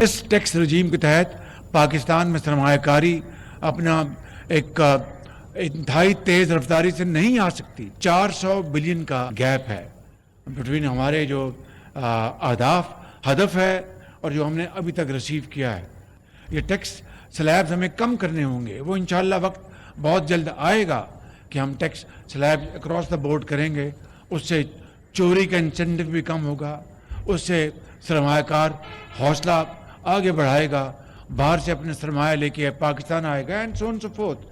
اس tax رجیم کے تحت پاکستان میں سرمایہ کاری اپنا ایک انتہائی تیز رفتاری سے نہیں آ سکتی. 400 بلین کا گیپ ہے بٹوین ہمارے جو اہداف ہدف ہے اور جو ہم نے ابھی تک ریسیو کیا ہے. یہ ٹیکس سلیبز ہمیں کم کرنے ہوں گے. وہ انشاءاللہ وقت بہت جلد آئے گا کہ ہم tax slab across the board کریں گے. اس سے چوری کا انسینٹو بھی کم ہوگا. اس سے سرمایہ کار حوصلہ آگے بڑھائے گا, باہر سے اپنے سرمایہ لے کے پاکستان آئے گا and so on so forth.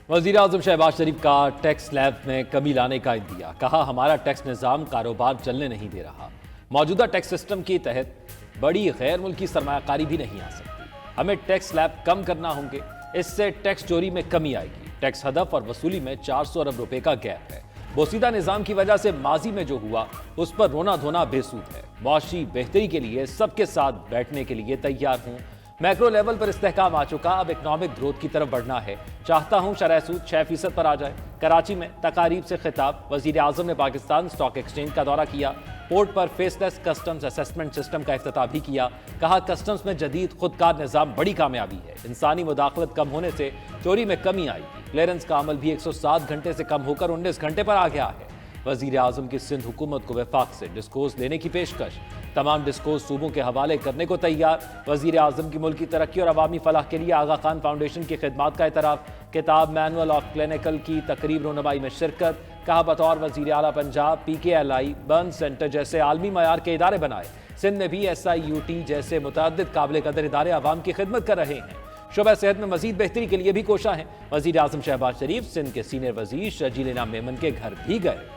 وزیر اعظم شہباز شریف کا ٹیکس سلیب میں کمی لانے کا عندیہ. کہا ہمارا ٹیکس نظام کاروبار چلنے نہیں دے رہا. موجودہ ٹیکس سسٹم کے تحت بڑی غیر ملکی سرمایہ کاری بھی نہیں آ سکتی. ہمیں ٹیکس سلیب کم کرنا ہوں گے. اس سے ٹیکس چوری میں کمی آئے گی. ٹیکس ہدف اور وصولی میں 400 ارب روپے کا گیپ ہے. بوسیدہ نظام کی وجہ سے ماضی میں جو ہوا اس پر رونا دھونا بے سود ہے. معاشی بہتری کے لیے سب کے ساتھ بیٹھنے کے لیے تیار ہوں. میکرو لیول پر استحکام آ چکا, اب اکنامک گروتھ کی طرف بڑھنا ہے. چاہتا ہوں شرح سود 6% پر آ جائے. کراچی میں تقاریب سے خطاب. وزیر اعظم نے پاکستان اسٹاک ایکسچینج کا دورہ کیا. پورٹ پر فیس لیس کسٹمز اسسمنٹ سسٹم کا افتتاح بھی کیا. کہا کسٹمز میں جدید خودکار نظام بڑی کامیابی ہے. انسانی مداخلت کم ہونے سے چوری میں کمی آئی گی. کلیئرنس کا عمل بھی 107 گھنٹے سے کم ہو کر 19 گھنٹے پر آ گیا ہے. وزیر اعظم کی سندھ حکومت کو وفاق سے ڈسکوز لینے کی پیشکش. تمام ڈسکوز صوبوں کے حوالے کرنے کو تیار. وزیر اعظم کی ملکی ترقی اور عوامی فلاح کے لیے آغا خان فاؤنڈیشن کی خدمات کا اعتراف. کتاب مینول آف کلینیکل کی تقریب رونمائی میں شرکت. کہا بطور وزیر اعلیٰ پنجاب PKLI برن سینٹر جیسے عالمی معیار کے ادارے بنائے. سندھ میں بھی SIUT جیسے متعدد قابل قدر ادارے عوام کی خدمت کر رہے ہیں. شعبہ صحت میں مزید بہتری کے لیے بھی کوشاں ہیں. وزیر اعظم شہباز شریف سندھ کے سینئر وزیر شرجیل انعام میمن کے گھر بھی گئے.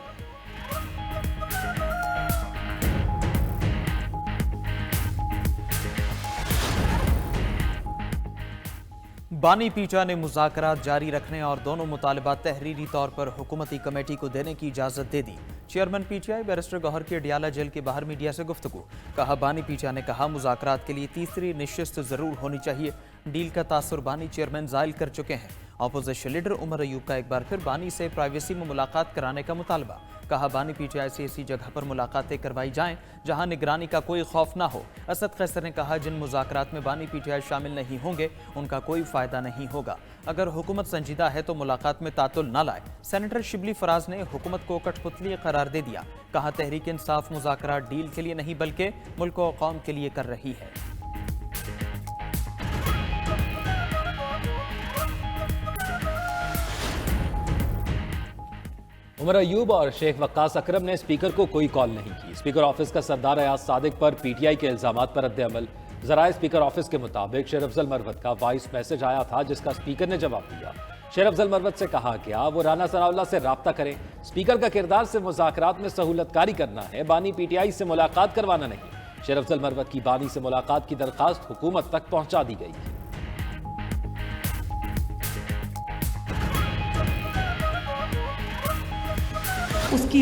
بانی پیٹا نے مذاکرات جاری رکھنے اور دونوں مطالبات تحریری طور پر حکومتی کمیٹی کو دینے کی اجازت دے دی. چیئرمین PTI بیرسٹر گوہر کی اڈیالہ جیل کے باہر میڈیا سے گفتگو. کہا بانی پیٹا نے کہا مذاکرات کے لیے تیسری نشست ضرور ہونی چاہیے. ڈیل کا تاثر بانی چیئرمین زائل کر چکے ہیں. اپوزیشن لیڈر عمر ایوب کا ایک بار پھر بانی سے پرائیویسی میں ملاقات کرانے کا مطالبہ. کہا بانی PTI سے ایسی جگہ پر ملاقاتیں کروائی جائیں جہاں نگرانی کا کوئی خوف نہ ہو. اسد قیصر نے کہا جن مذاکرات میں بانی PTI شامل نہیں ہوں گے ان کا کوئی فائدہ نہیں ہوگا. اگر حکومت سنجیدہ ہے تو ملاقات میں تعطل نہ لائے. سینیٹر شبلی فراز نے حکومت کو کٹ پتلی قرار دے دیا. کہا تحریک انصاف مذاکرات ڈیل کے لیے نہیں بلکہ ملک و قوم کے لیے کر رہی ہے. عمر ایوب اور شیخ وقاص اکرم نے اسپیکر کو کوئی کال نہیں کی. اسپیکر آفس کا سردار ایاز صادق پر PTI کے الزامات پر رد عمل. ذرائع اسپیکر آفس کے مطابق شیر افضل مروت کا وائس میسج آیا تھا جس کا اسپیکر نے جواب دیا. شیر افضل مروت سے کہا گیا وہ رانا ثناءاللہ سے رابطہ کریں. اسپیکر کا کردار سے مذاکرات میں سہولت کاری کرنا ہے, بانی PTI سے ملاقات کروانا نہیں. شیر افضل مروت کی بانی سے ملاقات کی درخواست حکومت تک پہنچا دی گئی تھی. اس کی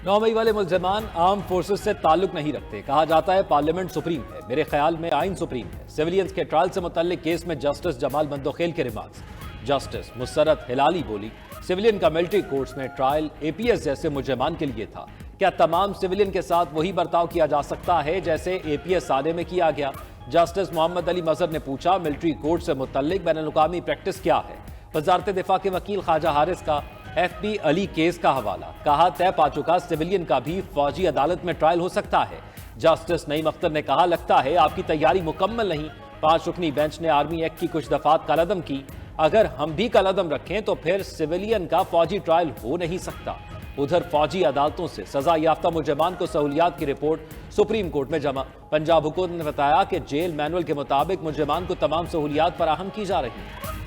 9 مئی والے ملزمان آرم فورسز سے تعلق نہیں رکھتے. کہا جاتا ہے پارلیمنٹ سپریم ہے. میرے خیال میں آئین سپریم ہے. سیولینز کے ٹرائل سے متعلق کیس میں جسٹس جمال بندوخیل کے ریمارکس. جسٹس مسرت ہلالی بولی سیولین کا ملٹری کورٹس میں ٹرائل APS جیسے مجرمان کے لیے تھا. کیا تمام سیولین کے ساتھ وہی برتاؤ کیا جا سکتا ہے جیسے APS سادے میں کیا گیا؟ جسٹس محمد علی مظہر نے پوچھا. ملٹری کورٹ سے متعلق بین الاقوامی پریکٹس کیا ہے؟ وزارت دفاع کے وکیل خواجہ حارث کا FB علی کیس کا حوالہ. کہا طے پا چکا سیولین کا بھی فوجی عدالت میں ٹرائل ہو سکتا ہے. جسٹس نعیم اختر نے کہا لگتا ہے آپ کی تیاری مکمل نہیں. 5 رکنی بینچ نے آرمی ایکٹ کی کچھ دفعات کالعدم کی. اگر ہم بھی کالعدم رکھیں تو پھر سیولین کا فوجی ٹرائل ہو نہیں سکتا. ادھر فوجی عدالتوں سے سزا یافتہ مجرمان کو سہولیات کی رپورٹ سپریم کورٹ میں جمع. پنجاب حکومت نے بتایا کہ جیل مینول کے مطابق مجرمان کو تمام سہولیات فراہم کی جا رہی ہیں.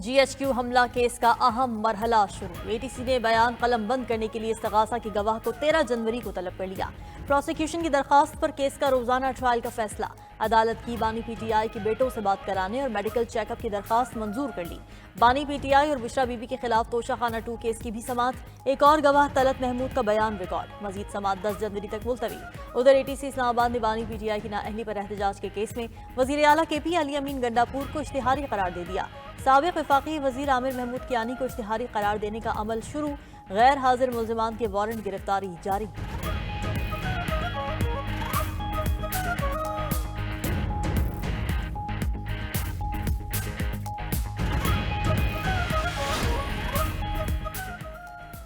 GHQ حملہ کیس کا اہم مرحلہ شروع. ATC نے بیان قلم بند کرنے کے لیے استغاثہ کی گواہ کو 13 جنوری کو طلب کر لیا. پروسیکیوشن کی درخواست پر کیس کا روزانہ ٹرائل کا فیصلہ. عدالت کی بانی PTI کے بیٹوں سے بات کرانے اور میڈیکل چیک اپ کی درخواست منظور کر لی. بانی PTI اور بشرا بی بی کے خلاف توشہ خانہ 2 کیس کی بھی سماعت. ایک اور گواہ طلعت محمود کا بیان ریکارڈ. مزید سماعت 10 جنوری تک ملتوی. ادھر ATC اسلام آباد نے بانی PTI کی نااہلی پر احتجاج کے کیس میں وزیر اعلیٰ KP علی امین گنڈا پور کو اشتہاری قرار دے دیا. سابق وفاقی وزیر عامر محمود کیانی کو اشتہاری قرار دینے کا عمل شروع، غیر حاضر ملزمان کے وارنٹ گرفتاری جاری۔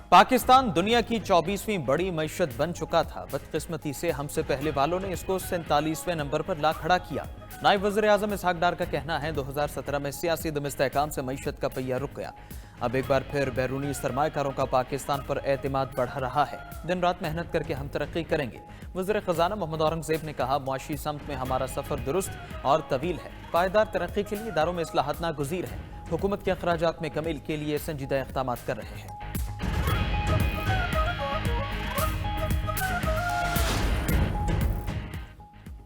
پاکستان دنیا کی 24ویں بڑی معیشت بن چکا تھا، بدقسمتی سے ہم سے پہلے والوں نے اس کو 47ویں نمبر پر لا کھڑا کیا۔ نائب وزیر اعظم اسحاق ڈار کا کہنا ہے 2017 میں سیاسی عدم استحکام سے معیشت کا پہیہ رک گیا۔ اب ایک بار پھر بیرونی سرمایہ کاروں کا پاکستان پر اعتماد بڑھ رہا ہے، دن رات محنت کر کے ہم ترقی کریں گے۔ وزیر خزانہ محمد اورنگزیب نے کہا معاشی سمت میں ہمارا سفر درست اور طویل ہے، پائیدار ترقی کے لیے اداروں میں اصلاحات ناگزیر ہیں، حکومت کے اخراجات میں کمی کے لیے سنجیدہ اقدامات کر رہے ہیں۔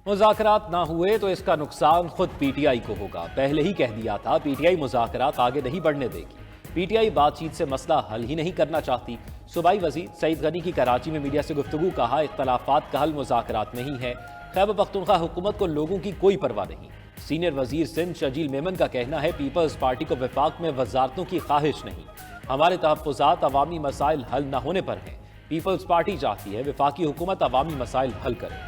مذاکرات نہ ہوئے تو اس کا نقصان خود پی ٹی آئی کو ہوگا، پہلے ہی کہہ دیا تھا پی ٹی آئی مذاکرات آگے نہیں بڑھنے دے گی۔ پی ٹی آئی بات چیت سے مسئلہ حل ہی نہیں کرنا چاہتی۔ صوبائی وزیر سعید غنی کی کراچی میں میڈیا سے گفتگو، کہا اختلافات کا حل مذاکرات میں ہی ہے، خیبر پختونخوا حکومت کو لوگوں کی کوئی پرواہ نہیں۔ سینئر وزیر سندھ شجیل میمن کا کہنا ہے پیپلز پارٹی کو وفاق میں وزارتوں کی خواہش نہیں، ہمارے تحفظات عوامی مسائل حل نہ ہونے پر ہیں، پیپلز پارٹی چاہتی ہے وفاقی حکومت عوامی مسائل حل کرے۔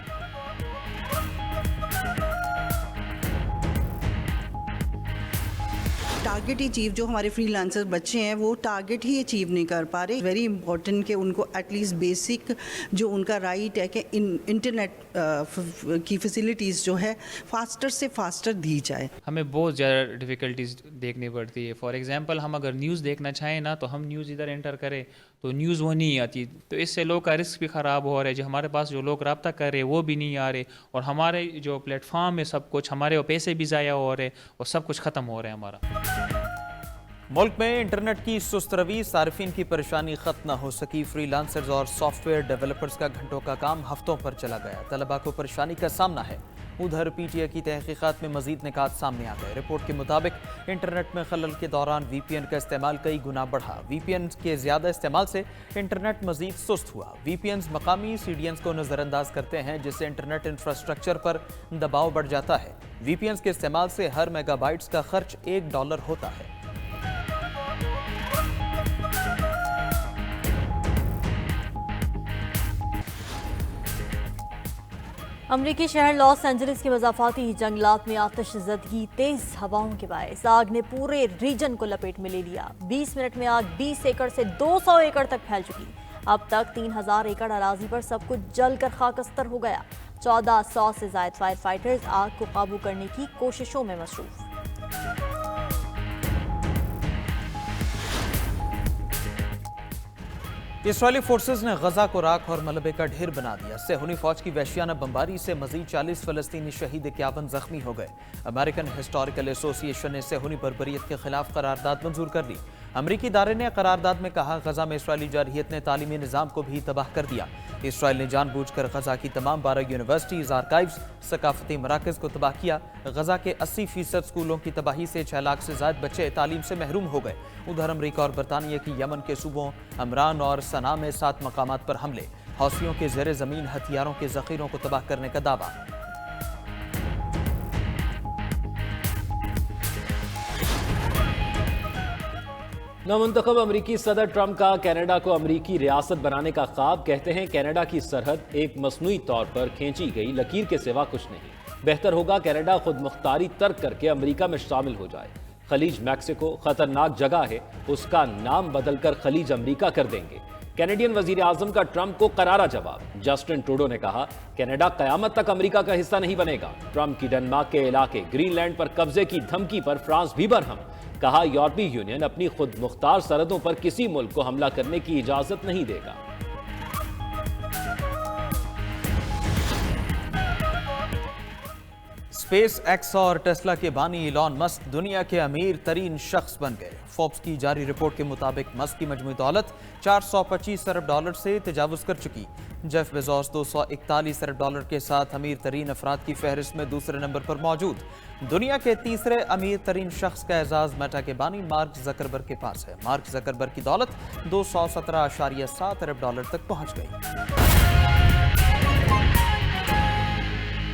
ٹارگٹ اچیو جو ہمارے فری لانسر بچے ہیں وہ ٹارگٹ ہی اچیو نہیں کر پا رہے۔ ویری امپورٹنٹ کہ ان کو ایٹ لیسٹ بیسک جو ان کا رائٹ ہے کہ انٹرنیٹ کی فیسلٹیز جو ہے فاسٹر سے فاسٹر دی جائے۔ ہمیں بہت زیادہ ڈیفیکلٹیز دیکھنی پڑتی ہے۔ فار ایگزامپل ہم اگر نیوز دیکھنا چاہیں نا تو ہم نیوز ادھر انٹر کریں تو نیوز وہ نہیں آتی، تو اس سے لوگ کا رسک بھی خراب ہو رہا ہے۔ جو ہمارے پاس جو لوگ رابطہ کر رہے وہ بھی نہیں آ رہے، اور ہمارے جو پلیٹ فارم ہے سب کچھ ہمارے وہ پیسے بھی ضائع ہو رہے اور سب کچھ ختم ہو رہا ہے ہمارا۔ ملک میں انٹرنیٹ کی سست روی، صارفین کی پریشانی ختم نہ ہو سکی، فری لانسرز اور سافٹ ویئر ڈیولپرز کا گھنٹوں کا کام ہفتوں پر چلا گیا، طلباء کو پریشانی کا سامنا ہے۔ ادھر پی ٹی آئی کی تحقیقات میں مزید نکات سامنے آ گئے۔ رپورٹ کے مطابق انٹرنیٹ میں خلل کے دوران وی پی این کا استعمال کئی گنا بڑھا، وی پی این کے زیادہ استعمال سے انٹرنیٹ مزید سست ہوا۔ وی پی اینز مقامی سی ڈی اینز کو نظر انداز کرتے ہیں، جس سے انٹرنیٹ انفراسٹرکچر پر دباؤ بڑھ جاتا ہے۔ وی پی اینز کے استعمال سے ہر میگا بائٹس کا خرچ $1 ہوتا ہے۔ امریکی شہر لاس اینجلس کے مضافاتی جنگلات میں آتش زدگی تیز ہواؤں کے باعث آگ نے پورے ریجن کو لپیٹ میں لے لیا۔ 20 منٹ میں آگ 20 ایکڑ سے 200 ایکڑ تک پھیل چکی۔ اب تک 3000 ایکڑ اراضی پر سب کچھ جل کر خاکستر ہو گیا۔ 1400 سے زائد فائر فائٹرز آگ کو قابو کرنے کی کوششوں میں مصروف۔ اسرائیلی فورسز نے غزہ کو راکھ اور ملبے کا ڈھیر بنا دیا۔ صہیونی فوج کی وحشیانہ بمباری سے مزید 40 فلسطینی شہید، 51 زخمی ہو گئے۔ امریکن ہسٹوریکل ایسوسی ایشن نے صہیونی بربریت کے خلاف قرارداد منظور کر لی۔ امریکی ادارے نے قرارداد میں کہا غزہ میں اسرائیلی جارحیت نے تعلیمی نظام کو بھی تباہ کر دیا۔ اسرائیل نے جان بوجھ کر غزہ کی تمام 12 یونیورسٹیز، آرکائیوز، ثقافتی مراکز کو تباہ کیا۔ غزہ کے 80% اسکولوں کی تباہی سے 6 لاکھ سے زائد بچے تعلیم سے محروم ہو گئے۔ ادھر امریکہ اور برطانیہ کی یمن کے صوبوں عمران اور صنعاء میں 7 مقامات پر حملے، حوثیوں کے زیر زمین ہتھیاروں کے ذخیروں کو تباہ کرنے کا دعویٰ۔ نامنتخب امریکی صدر ٹرمپ کا کینیڈا کو امریکی ریاست بنانے کا خواب، کہتے ہیں کینیڈا کی سرحد ایک مصنوعی طور پر کھینچی گئی لکیر کے سوا کچھ نہیں، بہتر ہوگا کینیڈا خود مختاری ترک کر کے امریکہ میں شامل ہو جائے۔ خلیج میکسیکو خطرناک جگہ ہے، اس کا نام بدل کر خلیج امریکہ کر دیں گے۔ کینیڈین وزیر اعظم کا ٹرمپ کو کرارا جواب، جسٹن ٹروڈو نے کہا کینیڈا قیامت تک امریکہ کا حصہ نہیں بنے گا۔ ٹرمپ کی ڈنمارک کے علاقے گرین لینڈ پر قبضے کی دھمکی پر فرانس بھی برہم، کہا یورپی یونین اپنی خود مختار سرحدوں پر کسی ملک کو حملہ کرنے کی اجازت نہیں دے گا۔ اسپیس ایکس اور ٹیسلا کے بانی ایلان مسک دنیا کے امیر ترین شخص بن گئے۔ فوربس کی جاری رپورٹ کے مطابق مسک کی مجموعی دولت $425 ارب سے تجاوز کر چکی۔ جیف بیزوس $241 ارب کے ساتھ امیر ترین افراد کی فہرست میں دوسرے نمبر پر موجود۔ دنیا کے تیسرے امیر ترین شخص کا اعزاز میٹا کے بانی مارک زکربرگ کے پاس ہے۔ مارک زکربرگ کی دولت $217.7 ارب تک پہنچ گئی۔